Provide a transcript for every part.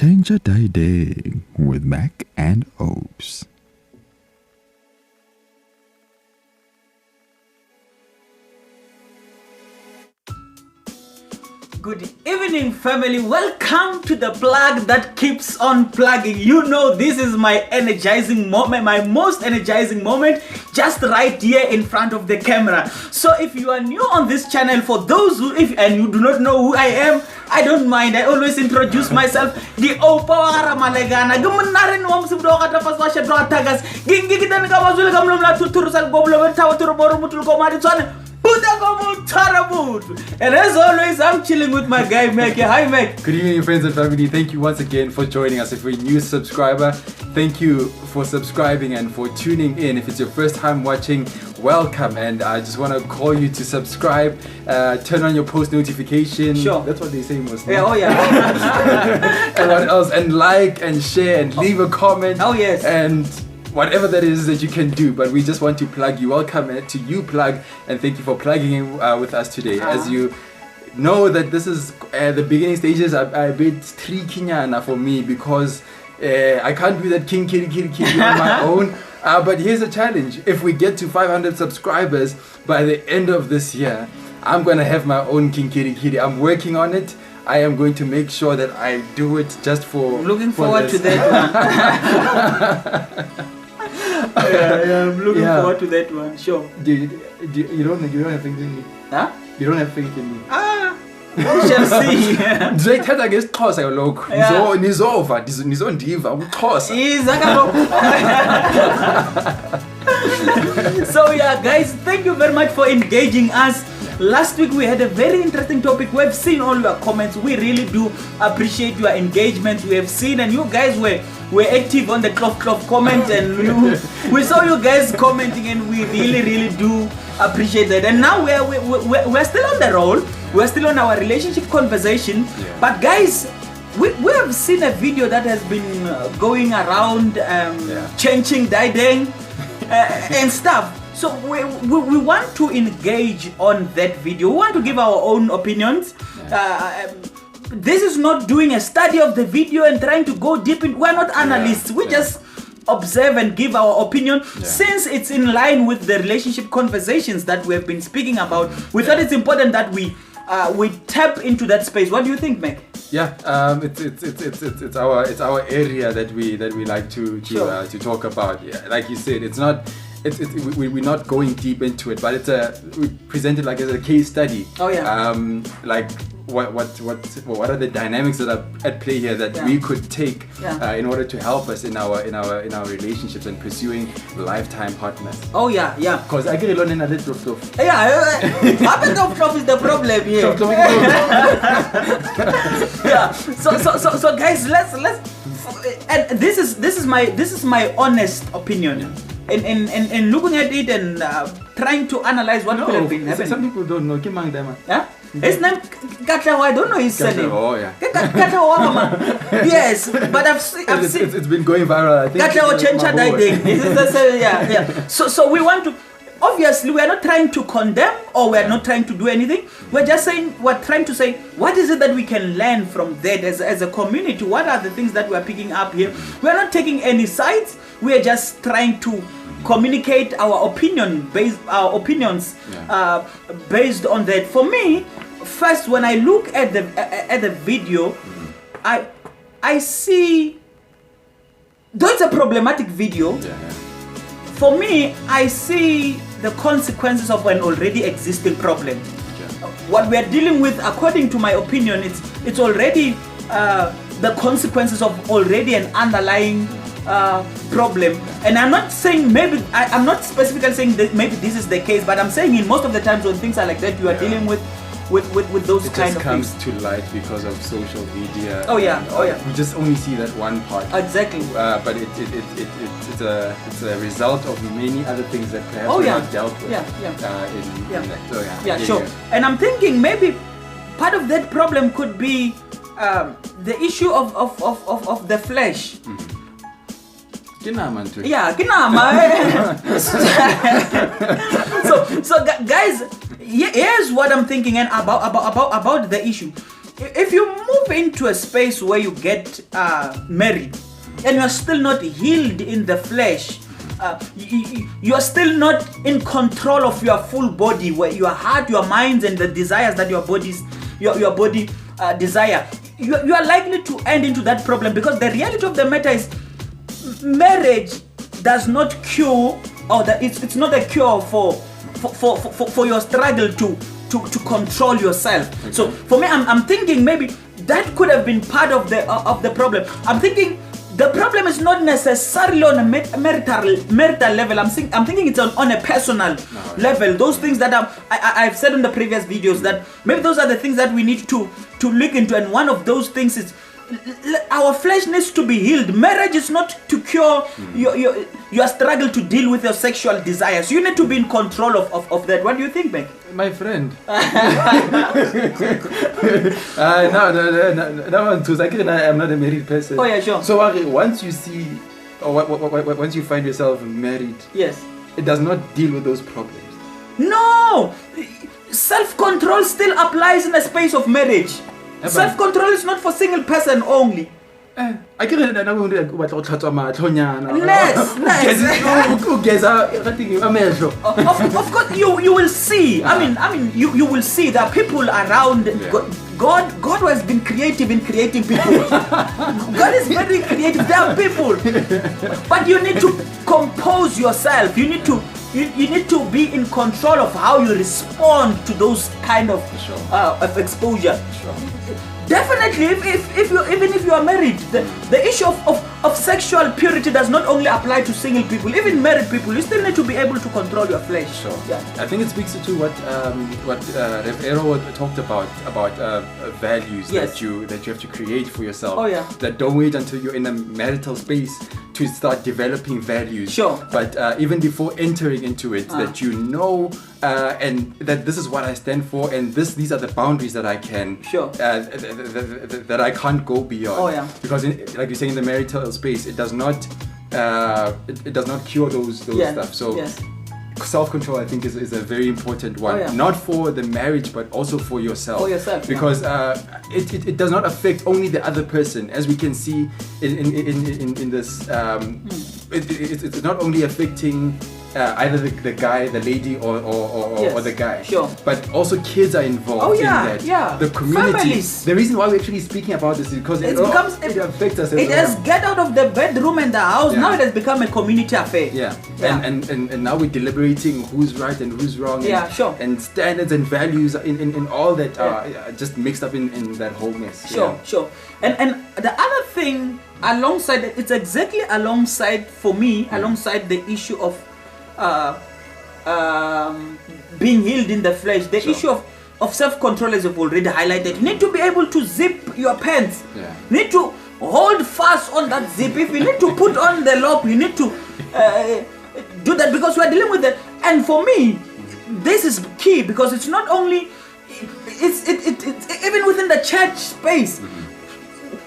Chencha with Mak&Oups. Good evening, family. Welcome to the plug that keeps on plugging. You know, this is my energizing moment, my most energizing moment, just right here in front of the camera. So if you are new on this channel, for those who, and you do not know who I am, I don't mind. I always introduce myself. The Opawara Malegana. Gumunaren wam subdo kata pas washa do tagas. Gingi kita nga mazul gamlom la tuturu sal goblo tawa turu boru mutul komari tsane. And as always, I'm chilling with my guy Mak. Hi Mak. Good evening, friends and family. Thank you once again for joining us. If you're a new subscriber, thank you for subscribing and for tuning in. If it's your first time watching, welcome. And I just want to call you to subscribe, turn on your post notification. Sure. That's what they say most. Yeah, oh yeah. And what else? And like and share and leave a comment. Oh yes. And whatever that is that you can do, but we just want to plug you. Welcome to you plug, and thank you for plugging in with us today. As you know that this is the beginning stages, I bit 3 Kinyana for me because I can't do that king kitty on my own. But here's a challenge: if we get to 500 subscribers by the end of this year, I'm gonna have my own king kitty. I'm working on it. I am going to make sure that I do it just for. Looking forward to that one. Yeah, I'm looking forward to that one. Sure. You don't have faith in me. Huh? You don't have faith in me. We shall see. Ndizayithatha ngesixhosa lokho. Nizova, nizondiva uXhosa. So yeah, guys, thank you very much for engaging us. Last week we had a very interesting topic. We've seen all your comments. We really do appreciate your engagement. We have seen, and you guys were active on the cloth comment, and we saw you guys commenting, and we really do appreciate that. And now we're still on the roll. We're still on our relationship conversation. Yeah. But guys, we have seen a video that has been going around, changing Daideng and stuff. So we want to engage on that video. We want to give our own opinions. This is not doing a study of the video and trying to go deep in. We're not analysts. We just observe and give our opinion. Since it's in line with the relationship conversations that we have been speaking about, we thought it's important that we tap into that space. What do you think, Mak? Yeah, it's our area that we like to talk about. Yeah, like you said, it's not. We're not going deep into it, but we present it like as a case study. Oh yeah. Like what are the dynamics that are at play here that we could take in order to help us in our relationships and pursuing lifetime partners. Oh yeah. Because I get a lot in a little stuff. Yeah, happen of is the problem here. Yeah. So guys, let's and this is my honest opinion. In looking at it and trying to analyze what could have been happening. Some people don't know. Yeah? His name Katlego. I don't know his surname. Oh yeah. Yes, but I've seen. It's been going viral. I think. Katlego Chencha Maboe. Yeah. So we want to. Obviously, we are not trying to condemn or we are not trying to do anything. We're just saying, we're trying to say, what is it that we can learn from that as a community? What are the things that we're picking up here? We're not taking any sides. We are just trying to communicate our opinions based on that. For me, first, when I look at the video, I see, though it's a problematic video, for me, I see the consequences of an already existing problem. What we are dealing with, according to my opinion, it's already the consequences of already an underlying problem. And I'm not saying I'm not specifically saying that maybe this is the case, but I'm saying in most of the times when things are like that, you are dealing with those kind of things. It just comes to light because of social media. Oh yeah. We just only see that one part. Exactly. But it's a result of many other things that perhaps we're not dealt with. Sure. And I'm thinking maybe part of that problem could be the issue of the flesh. Yeah, so guys, here's what I'm thinking and about the issue. if you move into a space where you get married and you're still not healed in the flesh, you're still not in control of your full body, where your heart, your minds, and the desires that your body desire, you are likely to end into that problem, because the reality of the matter is marriage does not cure, or it's not a cure for your struggle to control yourself. Okay. So for me, I'm thinking maybe that could have been part of the problem. I'm thinking the problem is not necessarily on a marital level. I'm thinking it's on a personal level. Those things that I've said in the previous videos, that maybe those are the things that we need to look into, and one of those things is our flesh needs to be healed. Marriage is not to cure your struggle to deal with your sexual desires. You need to be in control of that. What do you think, Beck? My friend. No, I'm not a married person. Oh yeah, sure. So once you see, or once you find yourself married, yes, it does not deal with those problems. No, self-control still applies in a space of marriage. Self-control is not for single person only. Yes. Of course, you will see. I mean, you will see that people around. Yeah. God has been creative in creating people. God is very creative. There are people, but you need to compose yourself. You need to be in control of how you respond to those kind of exposure. Sure. Definitely, even if you are married, the issue of sexual purity does not only apply to single people. Even married people, you still need to be able to control your flesh. Sure. Yeah. I think it speaks to what Rev Ero talked about values. Yes. that you have to create for yourself. Oh yeah. That don't wait until you're in a marital space to start developing values. Sure. But even before entering into it, that you know, and that this is what I stand for, and these are the boundaries that I can. Sure. That I can't go beyond. Oh yeah. Because like you say, in the marital space, it does not cure those stuff. So yes. Self-control, I think, is a very important one. Oh, yeah. Not for the marriage, but also for yourself. For yourself. Because it does not affect only the other person, as we can see in this. It's not only affecting either the guy, the lady, or the guy. Sure. But also kids are involved in that. Yeah. The community. Families. The reason why we're actually speaking about this is because it affects us. It has get out of the bedroom and the house. Yeah. Now it has become a community affair. Yeah. And now we're deliberating who's right and who's wrong. Yeah, sure. And standards and values in all that are just mixed up in that whole mess. Sure. And the other thing alongside it, it's exactly alongside for me, alongside the issue of being healed in the flesh, the issue of self-control, as you've already highlighted. You need to be able to zip your pants. Yeah. You need to hold fast on that zip. If you need to put on the loop, you need to do that, because we are dealing with it. And for me, this is key, because it's not only it's even within the church space.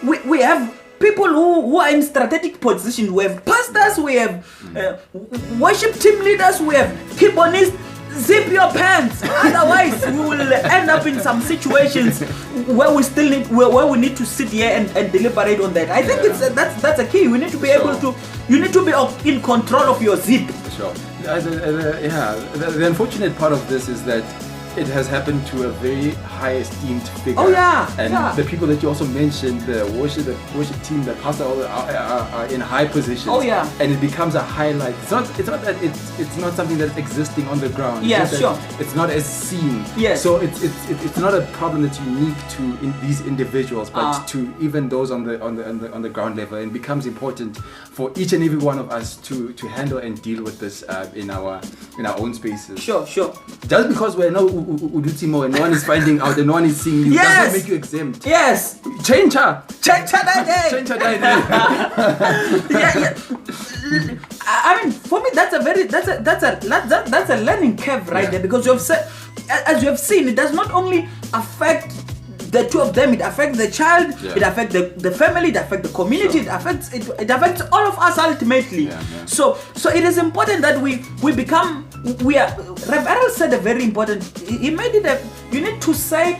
We have people who are in strategic positions. We have pastors, we have worship team leaders, we have keyboardists. Zip your pants, otherwise we will end up in some situations where we need to sit here and deliberate on that. I think that's a key. We need to be able to. You need to be in control of your zip. Sure. The unfortunate part of this is that it has happened to a very high esteemed figure. Oh yeah. And the people that you also mentioned, the worship team, the pastor, are in high positions. Oh yeah. And it becomes a highlight. It's not that it's not something that's existing on the ground. Yeah, sure. It's not as seen. Yes. So it's not a problem that's unique to these individuals, but to even those on the ground level. And it becomes important for each and every one of us to handle and deal with this in our own spaces. Sure. Just because we're now Udutimo and no one is finding out and no one is seeing you, does not make you exempt. Yes. Chencha died. Yeah. I mean, for me, that's a learning curve right there, because you have said, as you have seen, it does not only affect the two of them, it affects the child, it affects the family, it affects the community, it affects all of us ultimately. So it is important that we become. Rev Errol said a very important. He made it you need to say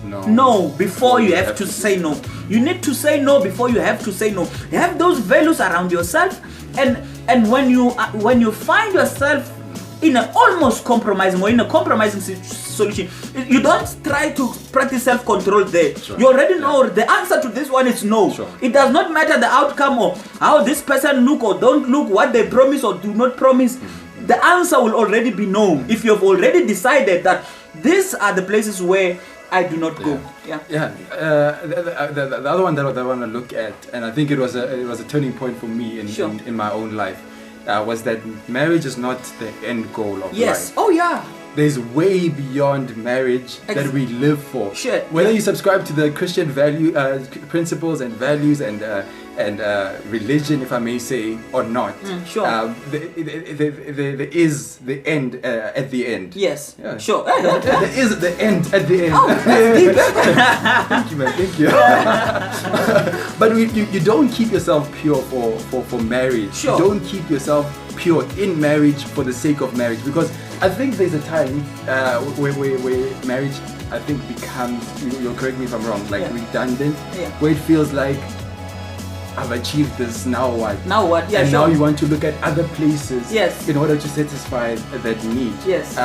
no before you have to say no. You need to say no before you have to say no. You have those values around yourself, and when you find yourself in an almost compromising or in a compromising solution, you don't try to practice self-control there. You already know the answer to this one is no. It does not matter the outcome or how this person look or don't look, what they promise or do not promise. The answer will already be no. If you have already decided that these are the places where I do not go. The other one that I want to look at, and I think it was a turning point for me in my own life, was that marriage is not the end goal of life. Yes. Oh yeah. There's way beyond marriage that we live for. Sure. Whether you subscribe to the Christian value principles and values and religion, if I may say, or not. There is the end at the end. Yes. Yeah. Sure. There is the end at the end. Oh, that's deep. Thank you, man. Thank you. But you don't keep yourself pure for marriage. Sure. You don't keep yourself pure in marriage for the sake of marriage, because I think there's a time where marriage, I think, becomes, you'll correct me if I'm wrong, like redundant, where it feels like, I've achieved this, now what? Now what? Yeah, and sure. now you want to look at other places Yes. in order to satisfy that need. Yes.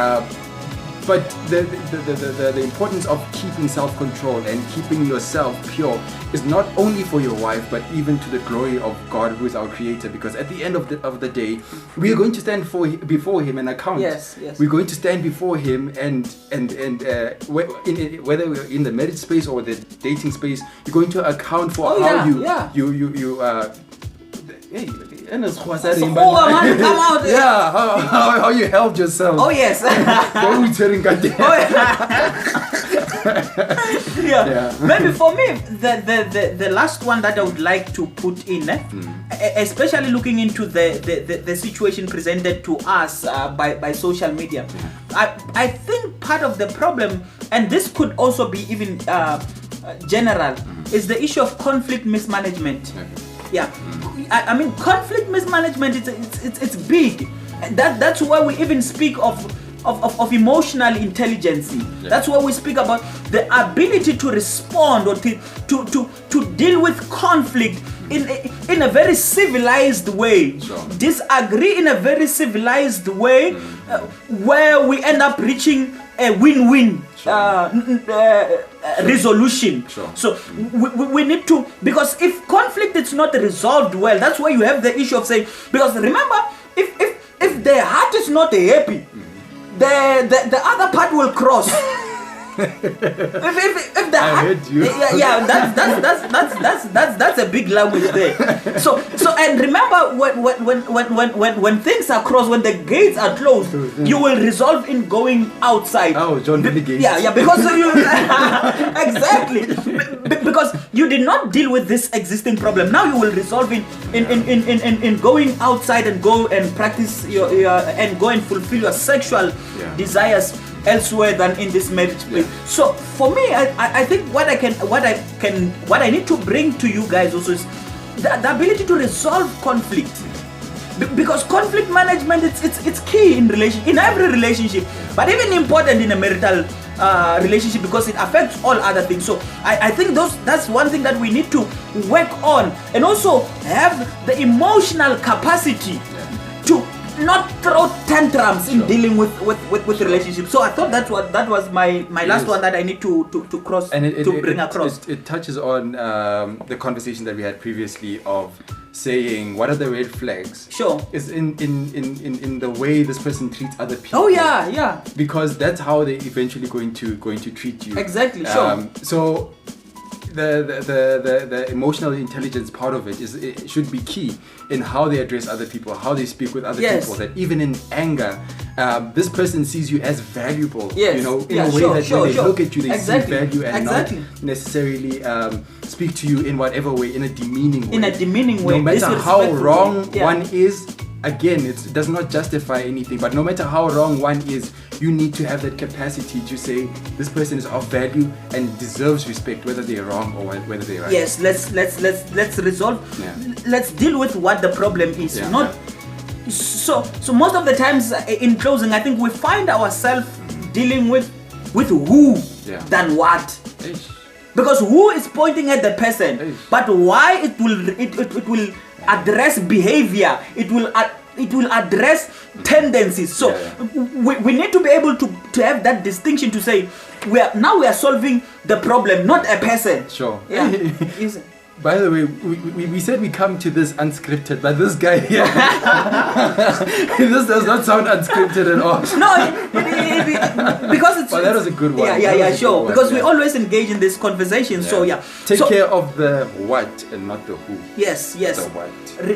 But the importance of keeping self-control and keeping yourself pure is not only for your wife, but even to the glory of God, who is our Creator. Because at the end of the day, we are going to stand before Him and account. Yes, yes. We're going to stand before Him, and whether we're in the marriage space or the dating space, you're going to account for Come out. Yeah, how you held yourself. Oh yes. Maybe for me, the last one that I would like to put in, especially looking into the situation presented to us by social media, I think part of the problem, and this could also be even general, is the issue of conflict mismanagement. Yeah, I mean, conflict mismanagement, it's big. That's why we even speak of emotional intelligence. That's why we speak about the ability to respond or to deal with conflict in a very civilized way. Disagree in a very civilized way, where we end up reaching a win-win resolution. So we need to, because if conflict is not resolved well, that's why you have the issue of saying, because remember, if the heart is not happy, the other part will cross. if the I heard you. That's a big language there. So and remember, when things are crossed, when the gates are closed, you will resolve in going outside. Oh, John Billy Gates. Yeah, because you exactly, because you did not deal with this existing problem. Now you will resolve in going outside and go and practice your and go and fulfill your sexual desires elsewhere than in this marriage place. So for me, I think what I need to bring to you guys also is the ability to resolve conflict, because conflict management it's key in every relationship, but even important in a marital relationship, because it affects all other things. So I think that's one thing that we need to work on, and also have the emotional capacity to not throw tantrums in dealing with relationships. So I thought that was my last one that I need to cross, and to bring across. It touches on the conversation that we had previously of saying what are the red flags. Sure. Is in the way this person treats other people. Oh yeah. Because that's how they're eventually going to treat you. Exactly. Sure. So the emotional intelligence part of it should be key in how they address other people, how they speak with other people. That even in anger, this person sees you as valuable. Yes. In a way that when they look at you, they see value and not Exactly. necessarily speak to you in whatever way, in a demeaning way. In a demeaning way. No matter how wrong Yeah. one is, again, it does not justify anything, but no matter how wrong one is, you need to have that capacity to say this person is of value and deserves respect, whether they're wrong or whether they're right. Yes, let's resolve. Let's deal with what the problem is. So most of the times, in closing, I think we find ourselves dealing with who than what. Eish. Because who is pointing at the person? Eish. But why it will address behavior? It will address tendencies. So we need to be able to have that distinction to say we are solving the problem, not a person. Sure. Yeah. By the way, we said we come to this unscripted, but this guy here, this does not sound unscripted at all. No, because it's. Well, that was a good one. Yeah, sure. Because we always engage in this conversation. Yeah. So yeah. Take care of the what and not the who. Yes. The what.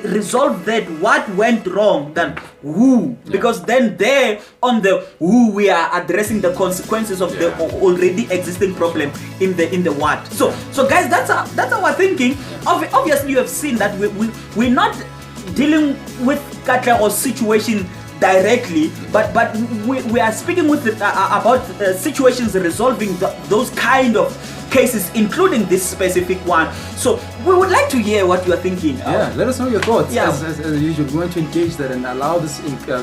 Resolve that what went wrong than who, because then there on the who we are addressing the consequences of the already existing problem in the what. So guys, that's our thinking. Obviously you have seen that we're not dealing with Katlego's situation directly, but we are speaking with about situations resolving those kind of cases, including this specific one. So we would like to hear what you are thinking. Yeah, let us know your thoughts. Yeah. As usual, we want to engage that and allow this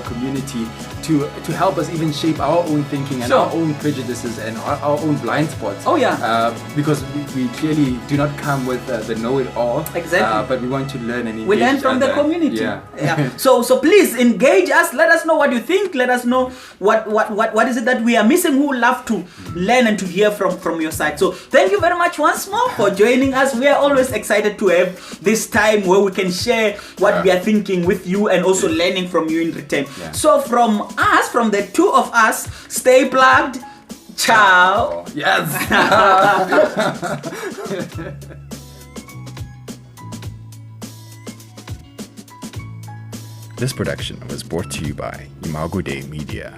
community to help us even shape our own thinking and our own prejudices and our own blind spots. Oh yeah. Because we clearly do not come with the know-it-all. Exactly. But we want to learn and engage. We learn from the community. Yeah. So please engage us. Let us know what you think. Let us know what is it that we are missing. We would love to learn and to hear from your side. So thank you very much once more for joining us. We are always excited to have this time where we can share what we are thinking with you and also learning from you in return. Yeah. So from the two of us, stay plugged. Ciao. Yes. This production was brought to you by Maboe Media.